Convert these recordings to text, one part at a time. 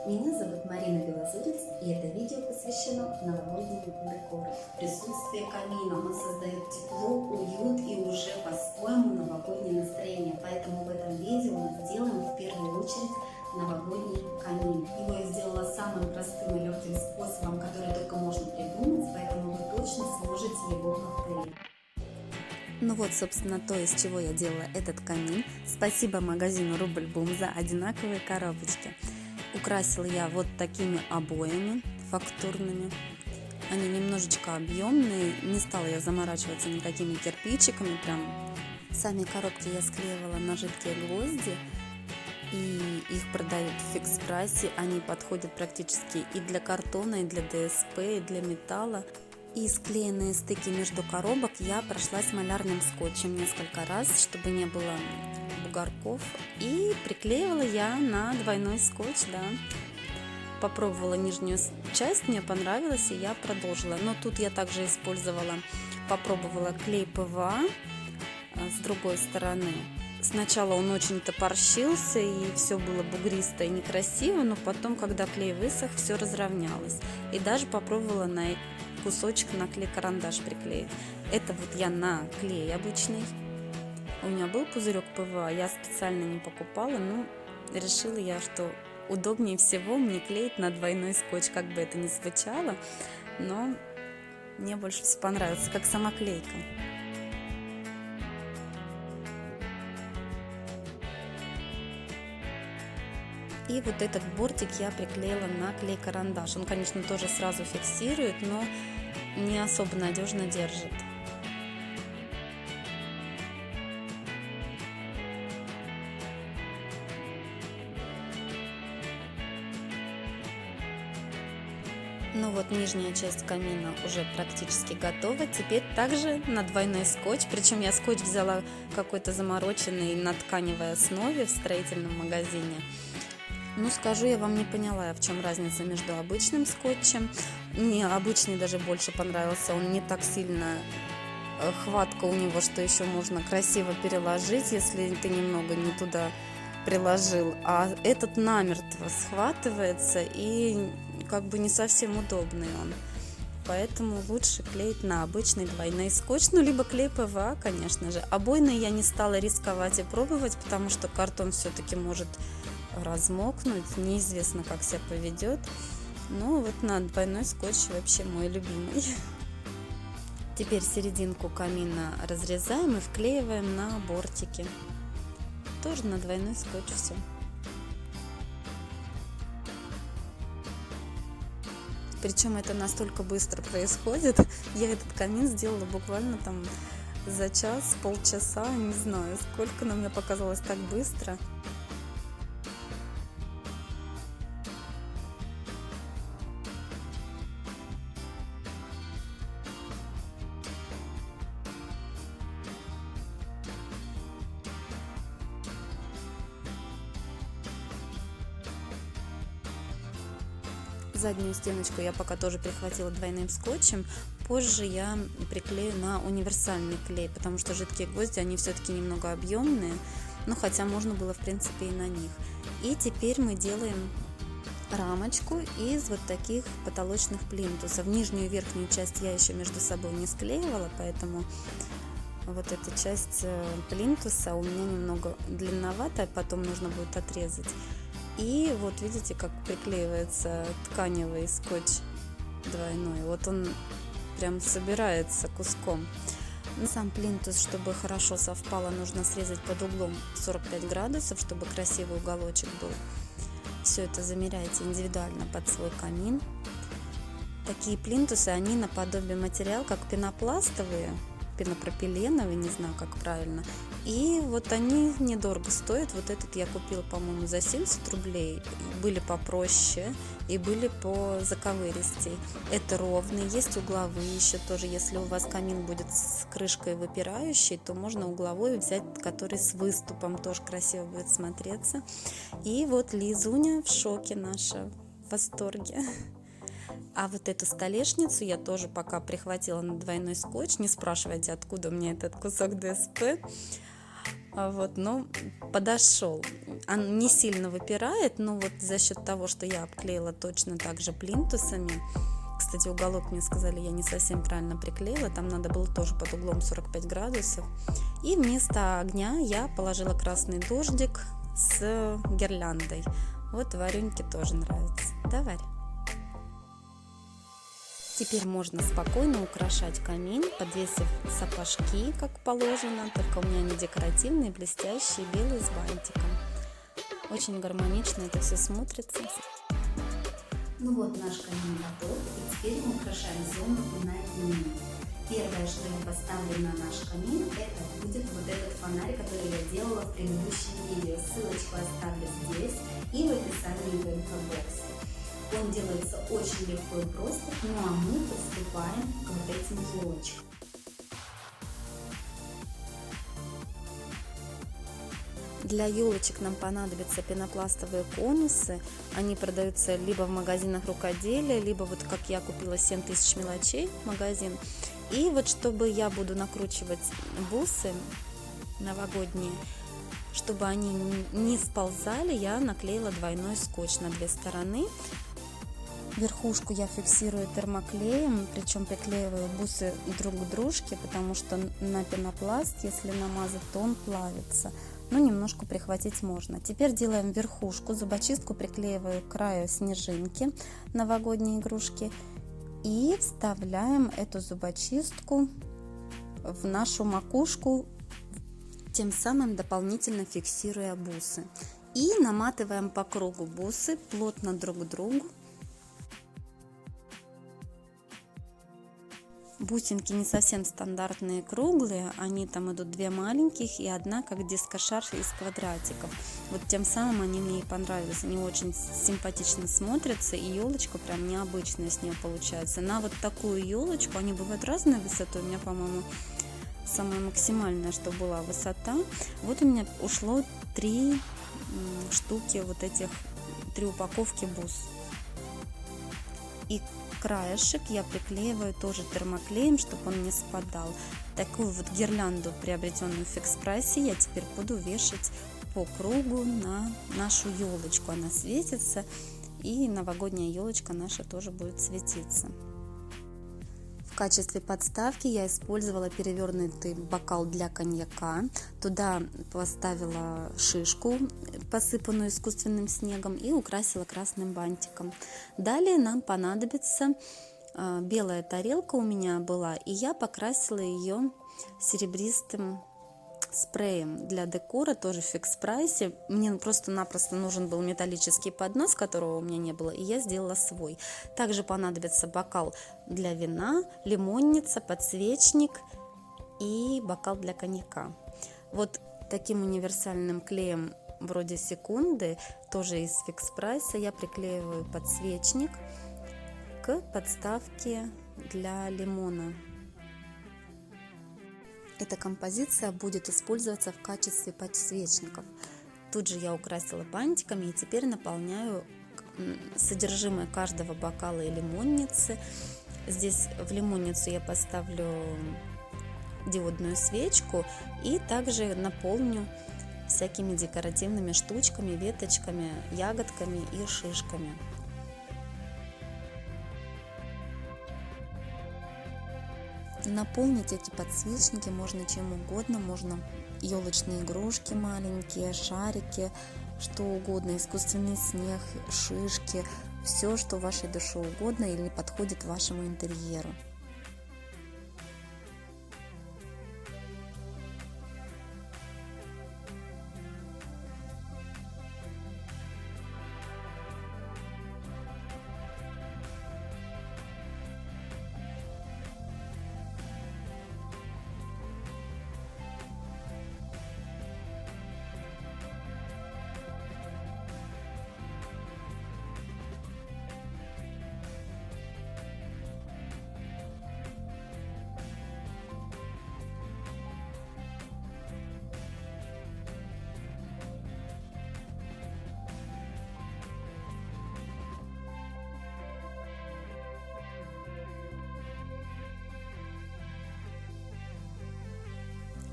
Меня зовут Марина Белозерец, и это видео посвящено новогоднему декору. Присутствие камина, он создает тепло, уют и уже по-своему новогоднее настроение. Поэтому в этом видео мы сделаем в первую очередь новогодний камин. Его я сделала самым простым и легким способом, который только можно придумать, поэтому вы точно сможете его повторить. Ну вот, собственно, то, из чего я делала этот камин. Спасибо магазину Рубль Бум за одинаковые коробочки. Украсила я вот такими обоями фактурными. Они немножечко объемные. Не стала я заморачиваться никакими кирпичиками. Прям сами коробки я склеивала на жидкие гвозди. И их продают в фикс-прайсе. Они подходят практически и для картона, и для ДСП, и для металла. И склеенные стыки между коробок я прошлась малярным скотчем несколько раз, чтобы не было бугорков. И приклеивала я на двойной скотч, да. Попробовала нижнюю часть, мне понравилось, и я продолжила. Но тут я также попробовала клей ПВА с другой стороны. Сначала он очень топорщился, и все было бугристо и некрасиво, но потом, когда клей высох, все разровнялось. И даже попробовала на кусочек на клей-карандаш приклеить. Это вот я на клей обычный. У меня был пузырек ПВА, я специально не покупала, но решила я, что удобнее всего мне клеить на двойной скотч, как бы это ни звучало, но мне больше всего понравился, как сама клейка. И вот этот бортик я приклеила на клей-карандаш. Он, конечно, тоже сразу фиксирует, но не особо надежно держит. Ну вот, нижняя часть камина уже практически готова. Теперь также на двойной скотч. Причем я скотч взяла какой-то замороченный на тканевой основе в строительном магазине. Ну, скажу, я вам не поняла, в чем разница между обычным скотчем. Мне обычный даже больше понравился. Он не так сильно, хватка у него, что еще можно красиво переложить, если ты немного не туда приложил. А этот намертво схватывается и как бы не совсем удобный он. Поэтому лучше клеить на обычный двойной скотч, ну, либо клей ПВА, конечно же. Обойный я не стала рисковать и пробовать, потому что картон все-таки может размокнуть, неизвестно, как себя поведет. Но вот на двойной скотч вообще мой любимый. Теперь серединку камина разрезаем и вклеиваем на бортики. Тоже на двойной скотч все. Причем это настолько быстро происходит. Я этот камин сделала буквально там за час, полчаса, не знаю сколько, но мне показалось так быстро. Заднюю стеночку я пока тоже прихватила двойным скотчем. Позже я приклею на универсальный клей, потому что жидкие гвозди, они все-таки немного объемные. Ну, хотя можно было, в принципе, и на них. И теперь мы делаем рамочку из вот таких потолочных плинтусов. Нижнюю и верхнюю часть я еще между собой не склеивала, поэтому вот эта часть плинтуса у меня немного длинноватая, потом нужно будет отрезать. И вот видите, как приклеивается тканевый скотч двойной. Вот он прям собирается куском. Сам плинтус, чтобы хорошо совпало, нужно срезать под углом 45 градусов, чтобы красивый уголочек был. Все это замеряете индивидуально под свой камин. Такие плинтусы, они наподобие материала, как пенопластовые, пенопропиленовые, не знаю, как правильно. И вот они недорого стоят. Вот этот я купила, по-моему, за 70 рублей. Были попроще и были по заковыристей. Это ровные, есть угловые еще тоже. Если у вас камин будет с крышкой выпирающей, то можно угловой взять, который с выступом, тоже красиво будет смотреться. И вот Лизуня в шоке наша, в восторге. А вот эту столешницу я тоже пока прихватила на двойной скотч. Не спрашивайте, откуда у меня этот кусок ДСП. Вот, но подошел. Он не сильно выпирает, но вот за счет того, что я обклеила точно так же плинтусами. Кстати, уголок мне сказали, я не совсем правильно приклеила, там надо было тоже под углом 45 градусов. И вместо огня я положила красный дождик с гирляндой. Вот Варюньке тоже нравится. Да, Варь? Теперь можно спокойно украшать камин, подвесив сапожки, как положено, только у меня они декоративные, блестящие, белые с бантиком. Очень гармонично это все смотрится. Ну вот наш камин готов, и теперь мы украшаем зону над ним. Первое, что я поставлю на наш камин, это будет вот этот фонарь, который я делала в предыдущем видео. Ссылочку оставлю здесь и в описании в инфобоксе. Он делается очень легко и просто, ну а мы приступаем к вот этим елочкам. Для елочек нам понадобятся пенопластовые конусы. Они продаются либо в магазинах рукоделия, либо вот как я купила 7000 мелочей магазин. И вот чтобы я буду накручивать бусы новогодние, чтобы они не сползали, я наклеила двойной скотч на две стороны. Верхушку я фиксирую термоклеем, причем приклеиваю бусы друг к дружке, потому что на пенопласт, если намазать, то он плавится. Но немножко прихватить можно. Теперь делаем верхушку, зубочистку приклеиваю к краю снежинки, новогодние игрушки, и вставляем эту зубочистку в нашу макушку, тем самым дополнительно фиксируя бусы. И наматываем по кругу бусы плотно друг к другу. Бусинки не совсем стандартные круглые, они там идут две маленьких и одна как дискошар из квадратиков. Вот тем самым они мне и понравились, они очень симпатично смотрятся, и елочка прям необычная с нее получается. На вот такую елочку, они бывают разной высоты, у меня, по-моему, самая максимальная, что была высота. Вот у меня ушло 3 штуки вот этих, 3 упаковки бус. И краешек я приклеиваю тоже термоклеем, чтобы он не спадал. Такую вот гирлянду, приобретенную в Фикс Прайсе, я теперь буду вешать по кругу на нашу елочку. Она светится, и новогодняя елочка наша тоже будет светиться. В качестве подставки я использовала перевернутый бокал для коньяка. Туда поставила шишку, посыпанную искусственным снегом, и украсила красным бантиком. Далее нам понадобится белая тарелка, у меня была, и я покрасила ее серебристым спреем для декора, тоже в Фикс Прайсе. Мне просто-напросто нужен был металлический поднос, которого у меня не было, и я сделала свой. Также понадобится бокал для вина, лимонница, подсвечник и бокал для коньяка. Вот таким универсальным клеем вроде секунды, тоже из Фикс Прайса, я приклеиваю подсвечник к подставке для лимона. Эта композиция будет использоваться в качестве подсвечников. Тут же я украсила бантиками и теперь наполняю содержимое каждого бокала и лимонницы. Здесь в лимонницу я поставлю диодную свечку и также наполню всякими декоративными штучками, веточками, ягодками и шишками. Наполнить эти подсвечники можно чем угодно, можно елочные игрушки маленькие, шарики, что угодно, искусственный снег, шишки, все, что вашей душе угодно или подходит вашему интерьеру.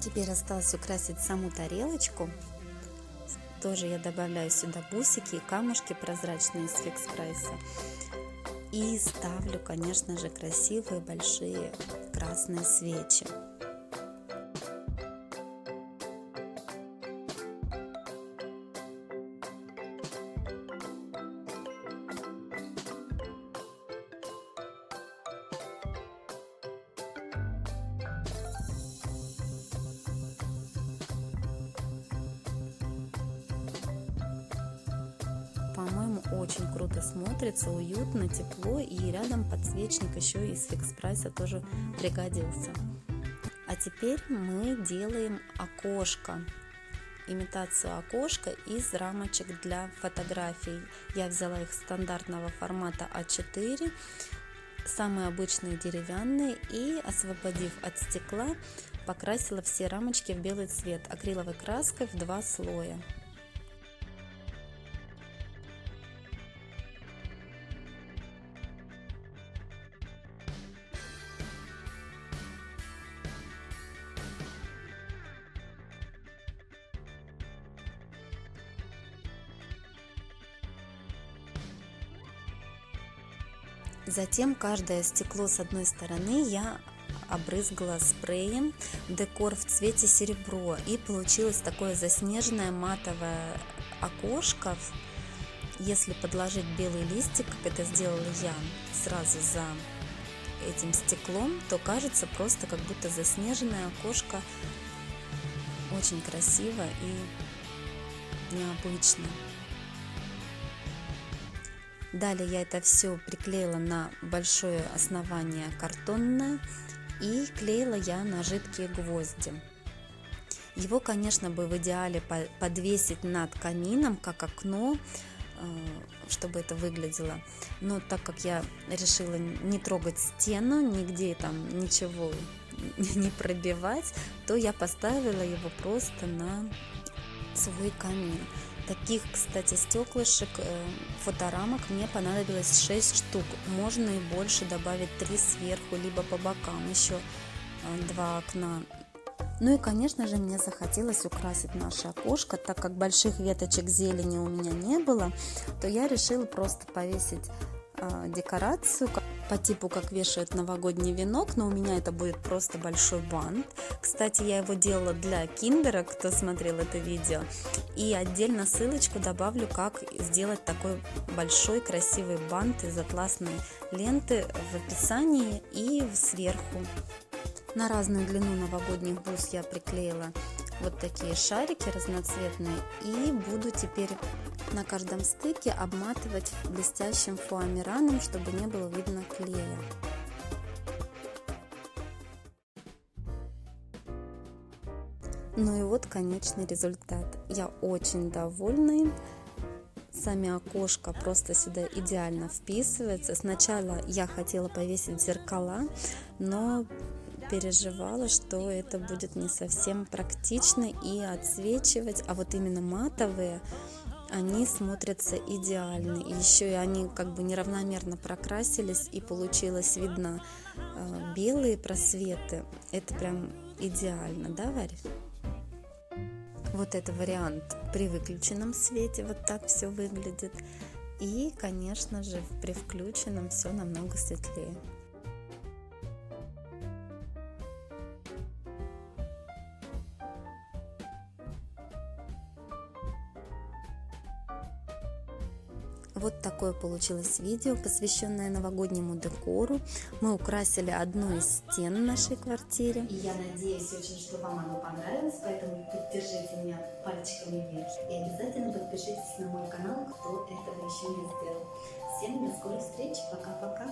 Теперь осталось украсить саму тарелочку. Тоже я добавляю сюда бусики и камушки прозрачные из Fix Price. И ставлю, конечно же, красивые большие красные свечи. По-моему, очень круто смотрится, уютно, тепло, и рядом подсвечник еще из Fix Price тоже пригодился. А теперь мы делаем окошко, имитацию окошка из рамочек для фотографий. Я взяла их стандартного формата А4, самые обычные деревянные, и, освободив от стекла, покрасила все рамочки в белый цвет акриловой краской в 2 слоя. Затем каждое стекло с одной стороны я обрызгала спреем декор в цвете серебро, и получилось такое заснеженное матовое окошко. Если подложить белый листик, как это сделала я, сразу за этим стеклом, то кажется просто как будто заснеженное окошко. Очень красиво и необычно. Далее я это все приклеила на большое основание картонное, и клеила я на жидкие гвозди. Его, конечно, бы в идеале подвесить над камином, как окно, чтобы это выглядело. Но так как я решила не трогать стену, нигде там ничего не пробивать, то я поставила его просто на свой камин. Таких, кстати, стеклышек, фоторамок мне понадобилось 6 штук. Можно и больше добавить 3 сверху, либо по бокам еще 2 окна. Ну и, конечно же, мне захотелось украсить наше окошко. Так как больших веточек зелени у меня не было, то я решила просто повесить декорацию по типу, как вешают новогодний венок, но у меня это будет просто большой бант. Кстати, я его делала для киндера, кто смотрел это видео, и отдельно ссылочку добавлю, как сделать такой большой красивый бант из атласной ленты в описании и сверху. На разную длину новогодних бус я приклеила вот такие шарики разноцветные, и буду теперь на каждом стыке обматывать блестящим фоамираном, чтобы не было видно клея. Ну и вот конечный результат. Я очень довольна им. Сами окошко просто сюда идеально вписывается. Сначала я хотела повесить зеркала, но переживала, что это будет не совсем практично и отсвечивать, а вот именно матовые, они смотрятся идеально. И еще и они как бы неравномерно прокрасились, и получилось видно белые просветы. Это прям идеально, да, Варя? Вот это вариант при выключенном свете, вот так все выглядит. И, конечно же, при включенном все намного светлее. Вот такое получилось видео, посвященное новогоднему декору. Мы украсили одну из стен в нашей квартире. И я надеюсь очень, что вам оно понравилось, поэтому поддержите меня пальчиками вверх. И обязательно подпишитесь на мой канал, кто этого еще не сделал. Всем до скорых встреч, пока-пока!